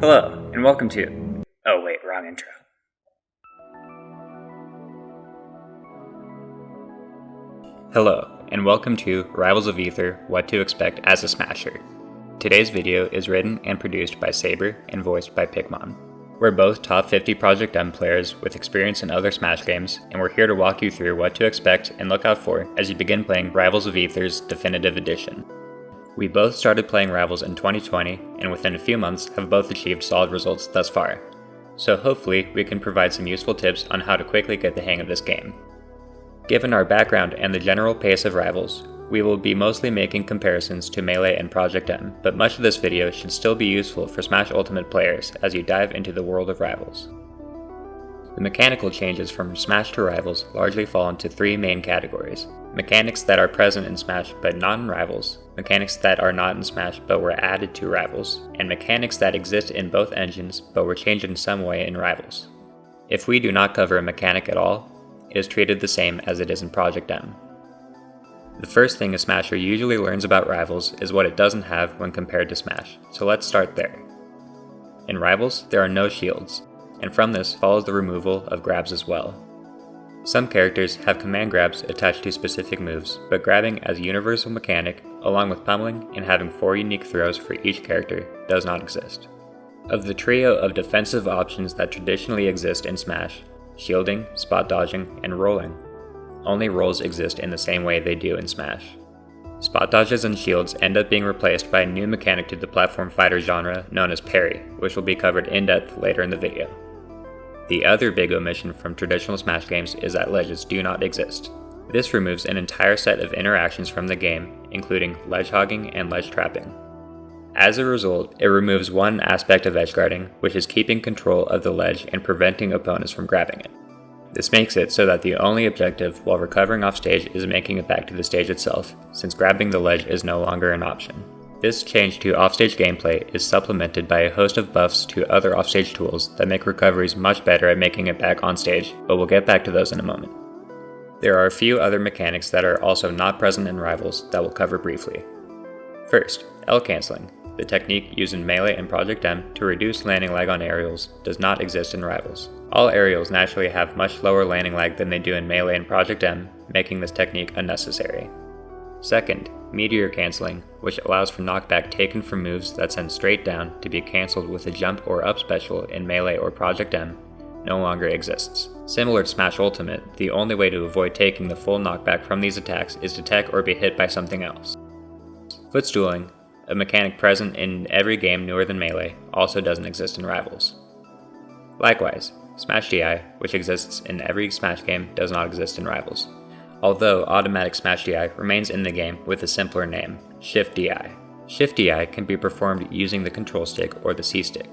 Hello, and welcome to... Oh wait, wrong intro. Hello, and welcome to Rivals of Aether, What to Expect as a Smasher. Today's video is written and produced by Saber and voiced by Pikmon. We're both top 50 Project M players with experience in other Smash games, and we're here to walk you through what to expect and look out for as you begin playing Rivals of Aether's Definitive Edition. We both started playing Rivals in 2020, and within a few months have both achieved solid results thus far. So hopefully we can provide some useful tips on how to quickly get the hang of this game. Given our background and the general pace of Rivals, we will be mostly making comparisons to Melee and Project M, but much of this video should still be useful for Smash Ultimate players as you dive into the world of Rivals. The mechanical changes from Smash to Rivals largely fall into three main categories: mechanics that are present in Smash but not in Rivals, mechanics that are not in Smash but were added to Rivals, and mechanics that exist in both engines but were changed in some way in Rivals. If we do not cover a mechanic at all, it is treated the same as it is in Project M. The first thing a Smasher usually learns about Rivals is what it doesn't have when compared to Smash, so let's start there. In Rivals, there are no shields, and from this follows the removal of grabs as well. Some characters have command grabs attached to specific moves, but grabbing as a universal mechanic, along with pummeling and having 4 unique throws for each character, does not exist. Of the trio of defensive options that traditionally exist in Smash, shielding, spot dodging, and rolling, only rolls exist in the same way they do in Smash. Spot dodges and shields end up being replaced by a new mechanic to the platform fighter genre known as parry, which will be covered in depth later in the video. The other big omission from traditional Smash games is that ledges do not exist. This removes an entire set of interactions from the game, including ledge hogging and ledge trapping. As a result, it removes one aspect of edge guarding, which is keeping control of the ledge and preventing opponents from grabbing it. This makes it so that the only objective while recovering off stage is making it back to the stage itself, since grabbing the ledge is no longer an option. This change to offstage gameplay is supplemented by a host of buffs to other offstage tools that make recoveries much better at making it back on stage, but we'll get back to those in a moment. There are a few other mechanics that are also not present in Rivals that we'll cover briefly. First, L canceling. The technique used in Melee and Project M to reduce landing lag on aerials does not exist in Rivals. All aerials naturally have much lower landing lag than they do in Melee and Project M, making this technique unnecessary. Second, Meteor canceling, which allows for knockback taken from moves that send straight down to be cancelled with a jump or up special in Melee or Project M, no longer exists. Similar to Smash Ultimate, the only way to avoid taking the full knockback from these attacks is to tech or be hit by something else. Footstooling, a mechanic present in every game newer than Melee, also doesn't exist in Rivals. Likewise, Smash DI, which exists in every Smash game, does not exist in Rivals, although automatic Smash DI remains in the game with a simpler name, Shift DI. Shift DI can be performed using the control stick or the C-stick,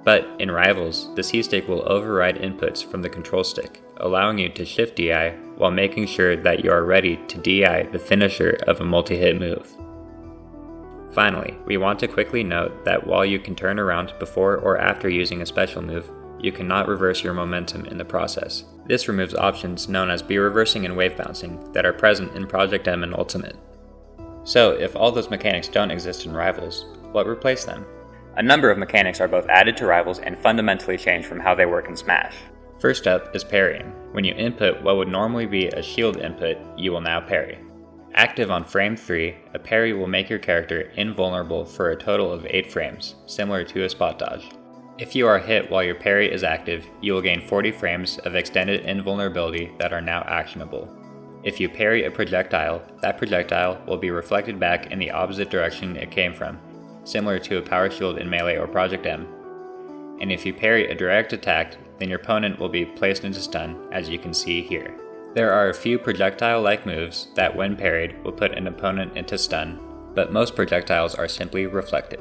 but in Rivals, the C-stick will override inputs from the control stick, allowing you to Shift DI while making sure that you are ready to DI the finisher of a multi-hit move. Finally, we want to quickly note that while you can turn around before or after using a special move, you cannot reverse your momentum in the process. This removes options known as B-reversing and wave bouncing that are present in Project M and Ultimate. So, if all those mechanics don't exist in Rivals, what replaced them? A number of mechanics are both added to Rivals and fundamentally changed from how they work in Smash. First up is parrying. When you input what would normally be a shield input, you will now parry. Active on frame 3, a parry will make your character invulnerable for a total of 8 frames, similar to a spot dodge. If you are hit while your parry is active, you will gain 40 frames of extended invulnerability that are now actionable. If you parry a projectile, that projectile will be reflected back in the opposite direction it came from, similar to a power shield in Melee or Project M. And if you parry a direct attack, then your opponent will be placed into stun, as you can see here. There are a few projectile-like moves that, when parried, will put an opponent into stun, but most projectiles are simply reflected.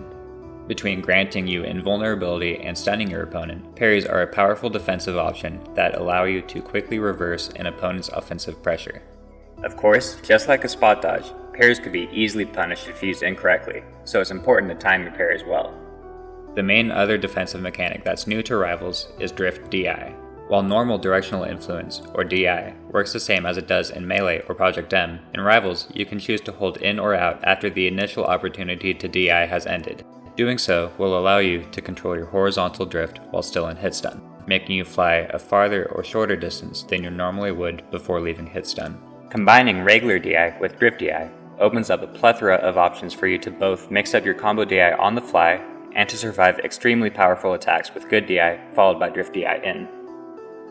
Between granting you invulnerability and stunning your opponent, parries are a powerful defensive option that allow you to quickly reverse an opponent's offensive pressure. Of course, just like a spot dodge, parries could be easily punished if used incorrectly, so it's important to time your parries well. The main other defensive mechanic that's new to Rivals is Drift DI. While normal directional influence, or DI, works the same as it does in Melee or Project M, in Rivals you can choose to hold in or out after the initial opportunity to DI has ended. Doing so will allow you to control your horizontal drift while still in hit stun, making you fly a farther or shorter distance than you normally would before leaving hit stun. Combining regular DI with drift DI opens up a plethora of options for you to both mix up your combo DI on the fly and to survive extremely powerful attacks with good DI followed by drift DI in.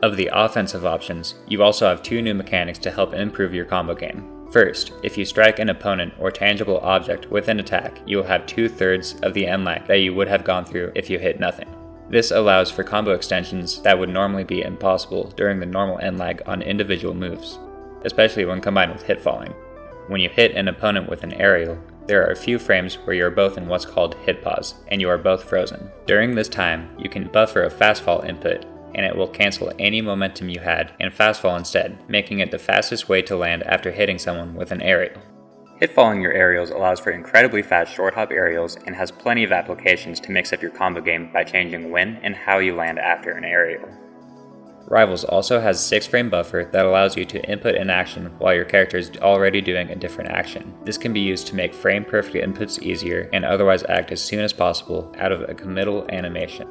Of the offensive options, you also have two new mechanics to help improve your combo game. First, if you strike an opponent or tangible object with an attack, you will have 2/3 of the end lag that you would have gone through if you hit nothing. This allows for combo extensions that would normally be impossible during the normal end lag on individual moves, especially when combined with hit falling. When you hit an opponent with an aerial, there are a few frames where you are both in what's called hit pause, and you are both frozen. During this time, you can buffer a fast fall input, and it will cancel any momentum you had and fast fall instead, making it the fastest way to land after hitting someone with an aerial. Hit falling your aerials allows for incredibly fast short hop aerials and has plenty of applications to mix up your combo game by changing when and how you land after an aerial. Rivals also has a 6-frame buffer that allows you to input an action while your character is already doing a different action. This can be used to make frame perfect inputs easier and otherwise act as soon as possible out of a committal animation.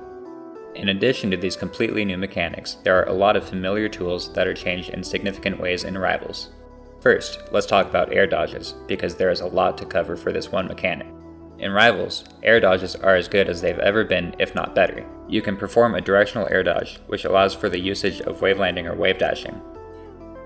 In addition to these completely new mechanics, there are a lot of familiar tools that are changed in significant ways in Rivals. First, let's talk about air dodges, because there is a lot to cover for this one mechanic. In Rivals, air dodges are as good as they've ever been, if not better. You can perform a directional air dodge, which allows for the usage of wave landing or wave dashing.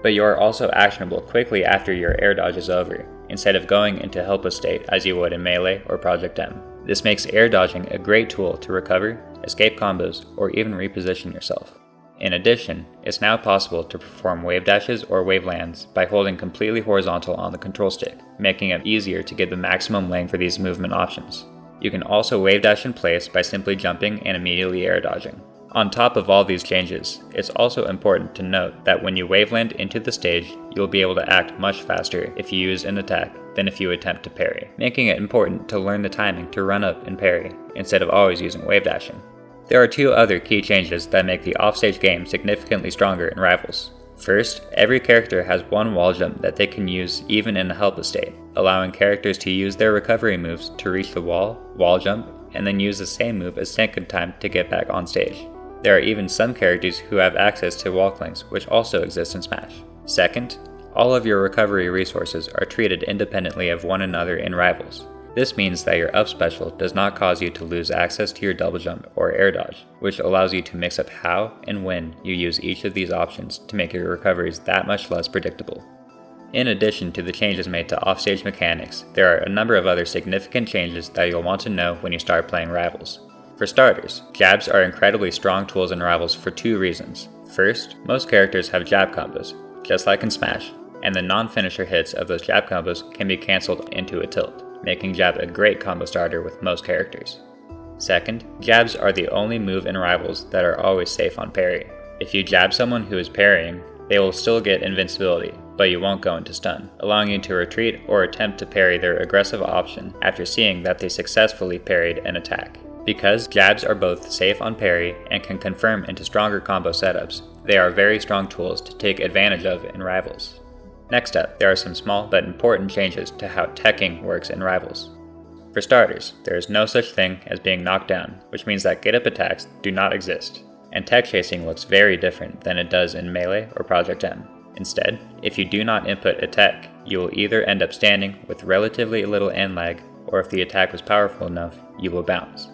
But you are also actionable quickly after your air dodge is over, instead of going into helpless state as you would in Melee or Project M. This makes air dodging a great tool to recover, escape combos, or even reposition yourself. In addition, it's now possible to perform wave dashes or wave lands by holding completely horizontal on the control stick, making it easier to get the maximum length for these movement options. You can also wave dash in place by simply jumping and immediately air dodging. On top of all these changes, it's also important to note that when you wave land into the stage, you'll be able to act much faster if you use an attack than if you attempt to parry, making it important to learn the timing to run up and parry, instead of always using wave dashing. There are two other key changes that make the offstage game significantly stronger in Rivals. First, every character has one wall jump that they can use even in a helpless state, allowing characters to use their recovery moves to reach the wall jump, and then use the same move a second time to get back on stage. There are even some characters who have access to walk links, which also exist in Smash. Second, all of your recovery resources are treated independently of one another in Rivals. This means that your up special does not cause you to lose access to your double jump or air dodge, which allows you to mix up how and when you use each of these options to make your recoveries that much less predictable. In addition to the changes made to offstage mechanics, there are a number of other significant changes that you'll want to know when you start playing Rivals. For starters, jabs are incredibly strong tools in Rivals for two reasons. First, most characters have jab combos, just like in Smash, and the non-finisher hits of those jab combos can be cancelled into a tilt, making jab a great combo starter with most characters. Second, jabs are the only move in Rivals that are always safe on parry. If you jab someone who is parrying, they will still get invincibility, but you won't go into stun, allowing you to retreat or attempt to parry their aggressive option after seeing that they successfully parried an attack. Because jabs are both safe on parry and can confirm into stronger combo setups, they are very strong tools to take advantage of in Rivals. Next up, there are some small but important changes to how teching works in Rivals. For starters, there is no such thing as being knocked down, which means that get-up attacks do not exist, and tech chasing looks very different than it does in Melee or Project M. Instead, if you do not input a tech, you will either end up standing with relatively little end lag, or if the attack was powerful enough, you will bounce.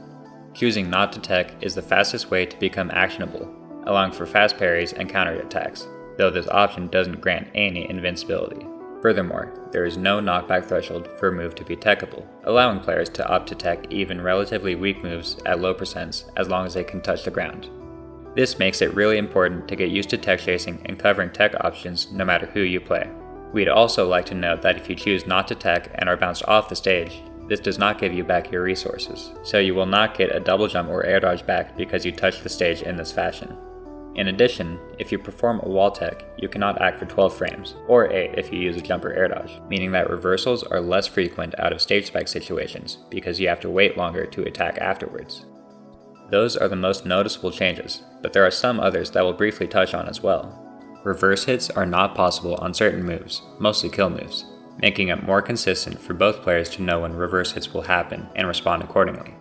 Choosing not to tech is the fastest way to become actionable, allowing for fast parries and counterattacks, though this option doesn't grant any invincibility. Furthermore, there is no knockback threshold for a move to be techable, allowing players to opt to tech even relatively weak moves at low percents as long as they can touch the ground. This makes it really important to get used to tech chasing and covering tech options no matter who you play. We'd also like to note that if you choose not to tech and are bounced off the stage, this does not give you back your resources, so you will not get a double jump or air dodge back because you touched the stage in this fashion. In addition, if you perform a wall tech, you cannot act for 12 frames, or 8 if you use a jump or air dodge, meaning that reversals are less frequent out of stage spike situations because you have to wait longer to attack afterwards. Those are the most noticeable changes, but there are some others that we'll briefly touch on as well. Reverse hits are not possible on certain moves, mostly kill moves, making it more consistent for both players to know when reverse hits will happen and respond accordingly.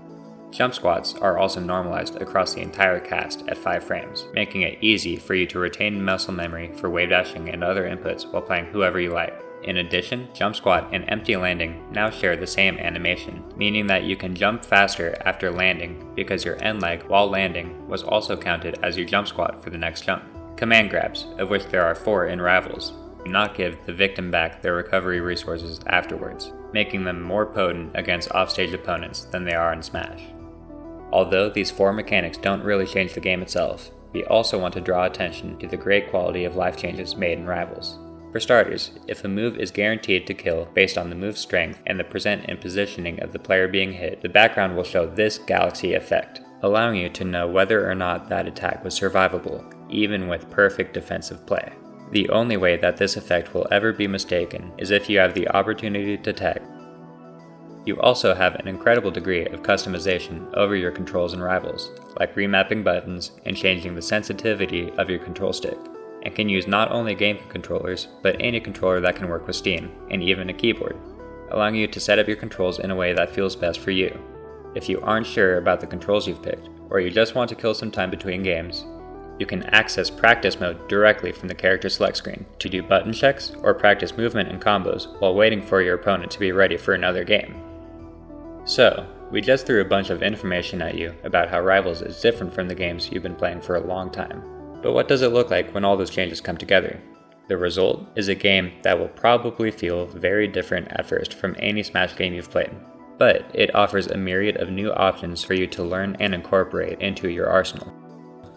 Jump squats are also normalized across the entire cast at 5 frames, making it easy for you to retain muscle memory for wave dashing and other inputs while playing whoever you like. In addition, jump squat and empty landing now share the same animation, meaning that you can jump faster after landing because your end leg while landing was also counted as your jump squat for the next jump. Command grabs, of which there are 4 in Rivals, do not give the victim back their recovery resources afterwards, making them more potent against offstage opponents than they are in Smash. Although these 4 mechanics don't really change the game itself, we also want to draw attention to the great quality of life changes made in Rivals. For starters, if a move is guaranteed to kill based on the move's strength and the present and positioning of the player being hit, the background will show this galaxy effect, allowing you to know whether or not that attack was survivable, even with perfect defensive play. The only way that this effect will ever be mistaken is if you have the opportunity to tech. You also have an incredible degree of customization over your controls in Rivals, like remapping buttons and changing the sensitivity of your control stick, and can use not only game controllers, but any controller that can work with Steam, and even a keyboard, allowing you to set up your controls in a way that feels best for you. If you aren't sure about the controls you've picked, or you just want to kill some time between games, you can access practice mode directly from the character select screen to do button checks or practice movement and combos while waiting for your opponent to be ready for another game. So, we just threw a bunch of information at you about how Rivals is different from the games you've been playing for a long time. But what does it look like when all those changes come together? The result is a game that will probably feel very different at first from any Smash game you've played, but it offers a myriad of new options for you to learn and incorporate into your arsenal.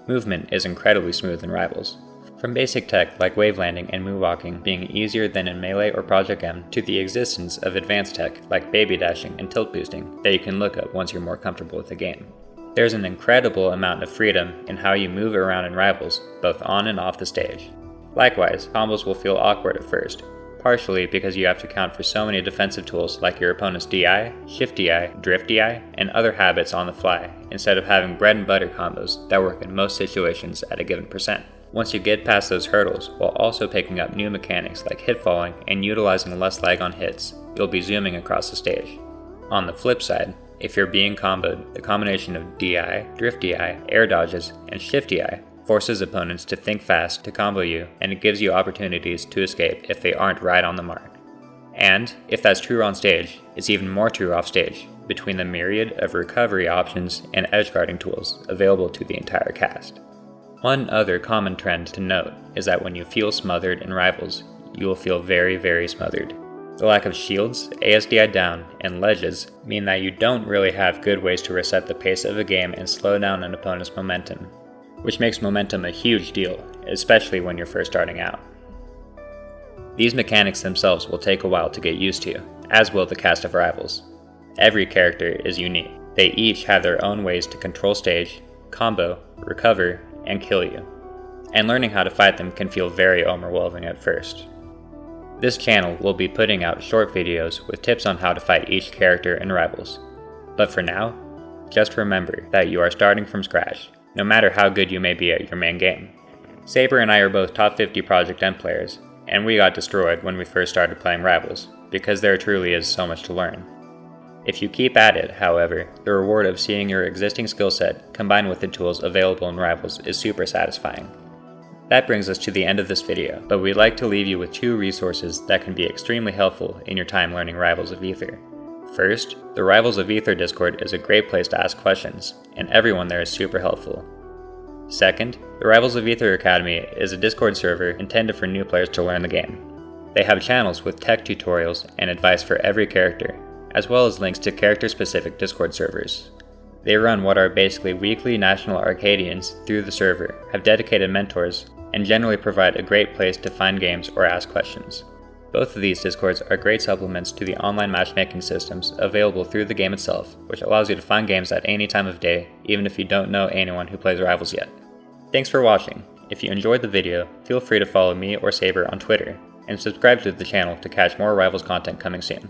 Movement is incredibly smooth in Rivals. From basic tech like wave landing and moonwalking being easier than in Melee or Project M, to the existence of advanced tech like baby dashing and tilt boosting that you can look up once you're more comfortable with the game. There's an incredible amount of freedom in how you move around in Rivals, both on and off the stage. Likewise, combos will feel awkward at first, partially because you have to account for so many defensive tools like your opponent's DI, shift DI, drift DI, and other habits on the fly, instead of having bread and butter combos that work in most situations at a given percent. Once you get past those hurdles, while also picking up new mechanics like hit falling and utilizing less lag on hits, you'll be zooming across the stage. On the flip side, if you're being comboed, the combination of DI, drift DI, air dodges, and shift DI forces opponents to think fast to combo you, and it gives you opportunities to escape if they aren't right on the mark. And, if that's true on stage, it's even more true off stage, between the myriad of recovery options and edgeguarding tools available to the entire cast. One other common trend to note is that when you feel smothered in Rivals, you will feel very, very smothered. The lack of shields, ASDI down, and ledges mean that you don't really have good ways to reset the pace of a game and slow down an opponent's momentum, which makes momentum a huge deal, especially when you're first starting out. These mechanics themselves will take a while to get used to, as will the cast of Rivals. Every character is unique. They each have their own ways to control stage, combo, recover, and kill you, and learning how to fight them can feel very overwhelming at first. This channel will be putting out short videos with tips on how to fight each character in Rivals. But for now, just remember that you are starting from scratch, no matter how good you may be at your main game. Saber and I are both top 50 Project M players, and we got destroyed when we first started playing Rivals, because there truly is so much to learn. If you keep at it, however, the reward of seeing your existing skill set combined with the tools available in Rivals is super satisfying. That brings us to the end of this video, but we'd like to leave you with 2 resources that can be extremely helpful in your time learning Rivals of Aether. First, the Rivals of Aether Discord is a great place to ask questions, and everyone there is super helpful. Second, the Rivals of Aether Academy is a Discord server intended for new players to learn the game. They have channels with tech tutorials and advice for every character, as well as links to character-specific Discord servers. They run what are basically weekly national Arcadians through the server, have dedicated mentors, and generally provide a great place to find games or ask questions. Both of these Discords are great supplements to the online matchmaking systems available through the game itself, which allows you to find games at any time of day, even if you don't know anyone who plays Rivals yet. Thanks for watching. If you enjoyed the video, feel free to follow me or Saber on Twitter, and subscribe to the channel to catch more Rivals content coming soon.